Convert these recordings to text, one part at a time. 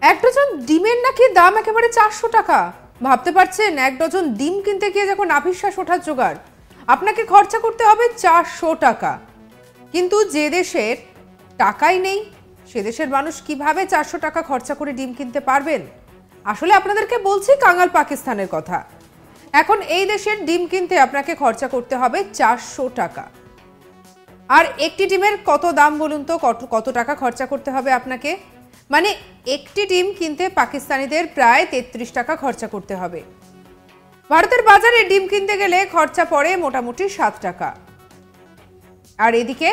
এক ডজন ডিমের নাকি দাম একেবারে 400 টাকা। ভাবতে পারছেন, এক ডজন ডিম কিনতে গিয়ে যখন আবিশ্বাস ওঠার জোগাড়, আপনাকে খরচা করতে হবে 400 টাকা। কিন্তু যে দেশের টাকাই নেই, সে দেশের মানুষ কিভাবে 400 টাকা খরচা করে ডিম কিনতে পারবেন? আসলে আপনাদেরকে বলছি কাঙাল পাকিস্তানের কথা। এখন এই দেশের ডিম কিনতে আপনাকে খরচা করতে হবে 400 টাকা। আর একটি ডিমের কত দাম বলুন তো, কত টাকা খরচা করতে হবে আপনাকে? মানে একটি ডিম কিনতে পাকিস্তানিদের প্রায় 33 টাকা খরচা করতে হবে। ভারতের বাজারে ডিম কিনতে গেলে খরচা পড়ে মোটামুটি 7 টাকা। আর এদিকে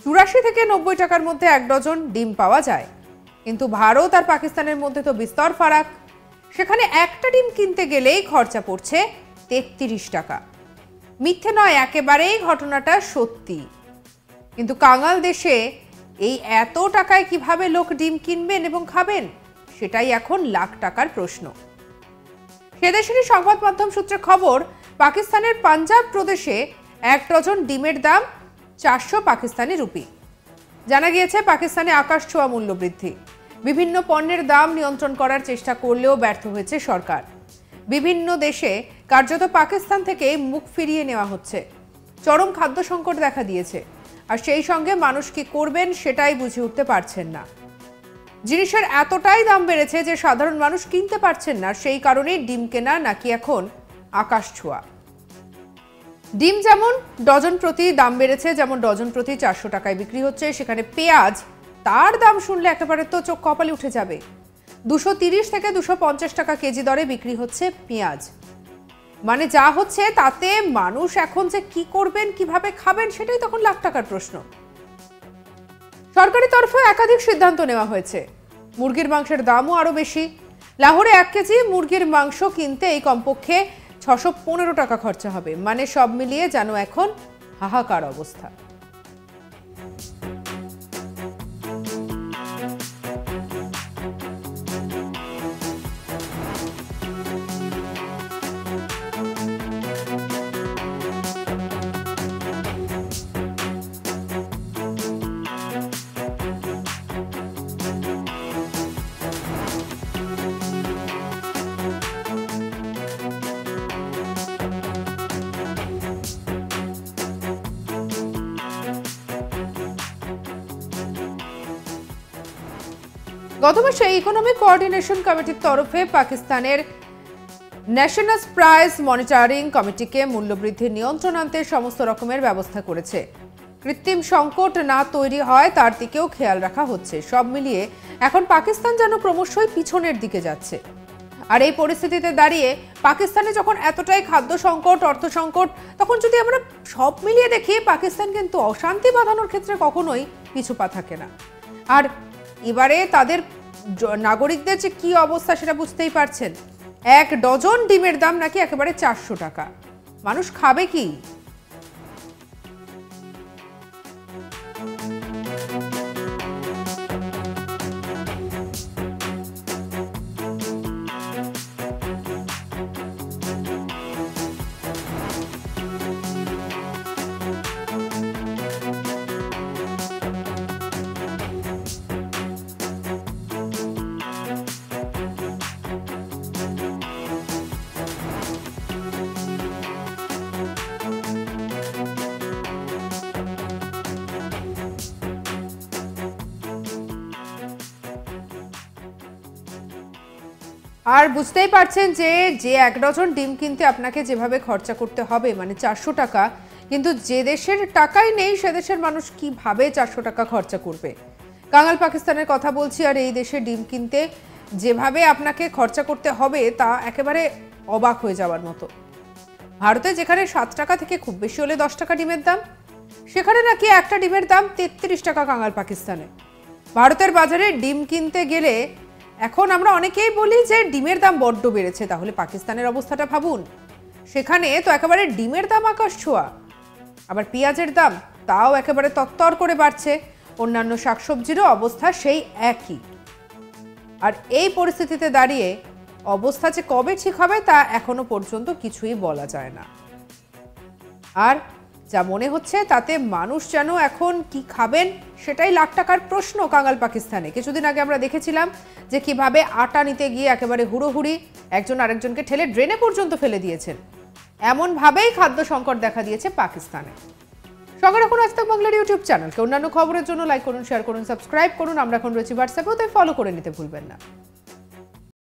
84 থেকে 90 টাকার মধ্যে এক ডজন ডিম পাওয়া যায়। কিন্তু ভারত আর পাকিস্তানের মধ্যে তো বিস্তর ফারাক। সেখানে একটা ডিম কিনতে গেলেই খরচা পড়ছে 33 টাকা। মিথ্যে নয়, একেবারেই ঘটনাটা সত্যি। কিন্তু কাঙাল দেশে এই এত টাকায় কিভাবে লোক ডিম কিনবেন এবং খাবেন, সেটাই এখন লাখ টাকার প্রশ্ন। সেদেশেরই সংবাদ মাধ্যম সূত্রে খবর, পাকিস্তানের পাঞ্জাব প্রদেশে এক ডজন ডিমের দাম 400 পাকিস্তানি রুপি। জানা গিয়েছে, পাকিস্তানে আকাশ ছোঁয়া মূল্য বৃদ্ধি। বিভিন্ন পণ্যের দাম নিয়ন্ত্রণ করার চেষ্টা করলেও ব্যর্থ হয়েছে সরকার। বিভিন্ন দেশে কার্যত পাকিস্তান থেকে মুখ ফিরিয়ে নেওয়া হচ্ছে। চরম খাদ্য সংকট দেখা দিয়েছে। আর সেই সঙ্গে মানুষ কি করবেন সেটাই বুঝে উঠতে পারছেন না। জিনিসের এতটাই দাম বেড়েছে যে সাধারণ মানুষ কিনতে পারছেন না। সেই কারণেই ডিম কেনা নাকি এখন আকাশ ছোঁয়া। ডিম যেমন ডজন প্রতি দাম বেড়েছে, যেমন ডজন প্রতি 400 টাকায় বিক্রি হচ্ছে, সেখানে পেঁয়াজ, তার দাম শুনলে একেবারে তো চোখ কপালে উঠে যাবে। 230 থেকে 250 টাকা কেজি দরে বিক্রি হচ্ছে পেঁয়াজ। মানে যা হচ্ছে তাতে মানুষ এখন যে কি করবেন, কিভাবে খাবেন, সেটাই তখন লাখ টাকার প্রশ্ন। সরকারি তরফে একাধিক সিদ্ধান্ত নেওয়া হয়েছে। মুরগির মাংসের দামও আরো বেশি। লাহোরে 1 কেজি মুরগির মাংস কিনতে এই কমপক্ষে 615 টাকা খরচা হবে। মানে সব মিলিয়ে যেন এখন হাহাকার অবস্থা। গত মাসে ইকোনমিক কোঅর্ডিনেশন কমিটির তরফে পাকিস্তানের ন্যাশনাল প্রাইস মনিটরিং কমিটিকে মূল্যবৃদ্ধি নিয়ন্ত্রণ আনতে সমস্ত রকমের ব্যবস্থা করেছে। কৃত্রিম সংকট না তৈরি হয় তার দিকেও খেয়াল রাখা হচ্ছে। সব মিলিয়ে এখন পাকিস্তান যেন ক্রমশই পিছনের দিকে যাচ্ছে। আর এই পরিস্থিতিতে দাঁড়িয়ে পাকিস্তানে যখন এতটাই খাদ্য সংকট, অর্থ সংকট, তখন যদি আমরা সব মিলিয়ে দেখি, পাকিস্তান কিন্তু অশান্তি বাঁধানোর ক্ষেত্রে কখনোই পিছু পা থাকে না। আর এবারে তাদের নাগরিকদের যে কি অবস্থা সেটা বুঝতেই পারছেন। এক ডজন ডিমের দাম নাকি একেবারে 400 টাকা। মানুষ খাবে কি? আর বুঝতেই পারছেন যে এক ডজন ডিম কিনতে আপনাকে যেভাবে খরচা করতে হবে, মানে 400 টাকা, কিন্তু যে দেশের টাকাই নেই সে দেশের মানুষ কিভাবে 400 টাকা খরচা করবে? কাঙাল পাকিস্তানের কথা বলছি। আর এই দেশে ডিম কিনতে যেভাবে আপনাকে খরচা করতে হবে তা একেবারে অবাক হয়ে যাওয়ার মতো। ভারতে যেখানে 7 টাকা থেকে খুব বেশি হলে 10 টাকা ডিমের দাম, সেখানে নাকি একটা ডিমের দাম 33 টাকা কাঙাল পাকিস্তানে। ভারতের বাজারে ডিম কিনতে গেলে এখন আমরা অনেকেই বলি যে ডিমের দাম বড্ড বেড়েছে, তাহলে পাকিস্তানের অবস্থাটা ভাবুন। সেখানে তো একেবারে ডিমের দাম আকাশ ছোঁয়া। আবার পেঁয়াজের দাম তাও একেবারে তত্তর করে বাড়ছে। অন্যান্য শাকসবজিরও অবস্থা সেই একই। আর এই পরিস্থিতিতে দাঁড়িয়ে অবস্থা যে কবে ঠিক হবে তা এখনো পর্যন্ত কিছুই বলা যায় না। আর যা মনে হচ্ছে তাতে মানুষ যেন এখন কি খাবেন সেটাই লাখ টাকার প্রশ্ন কাঙাল পাকিস্তানে। কিছুদিন আগে আমরা দেখেছিলাম যে কিভাবে আটা নিতে গিয়ে একেবারে হুড়োহুড়ি একজন আরেকজনকে ঠেলে ড্রেনে পর্যন্ত ফেলে দিয়েছেন। এমনভাবেই খাদ্য সংকট দেখা দিয়েছে পাকিস্তানে। সঙ্গে রাখুন আজ তাক বাংলার ইউটিউব চ্যানেলকে। অন্যান্য খবরের জন্য লাইক করুন, শেয়ার করুন, সাবস্ক্রাইব করুন। আমরা এখন রয়েছি হোয়াটসঅ্যাপেও, তাই ফলো করে নিতে ভুলবেন না।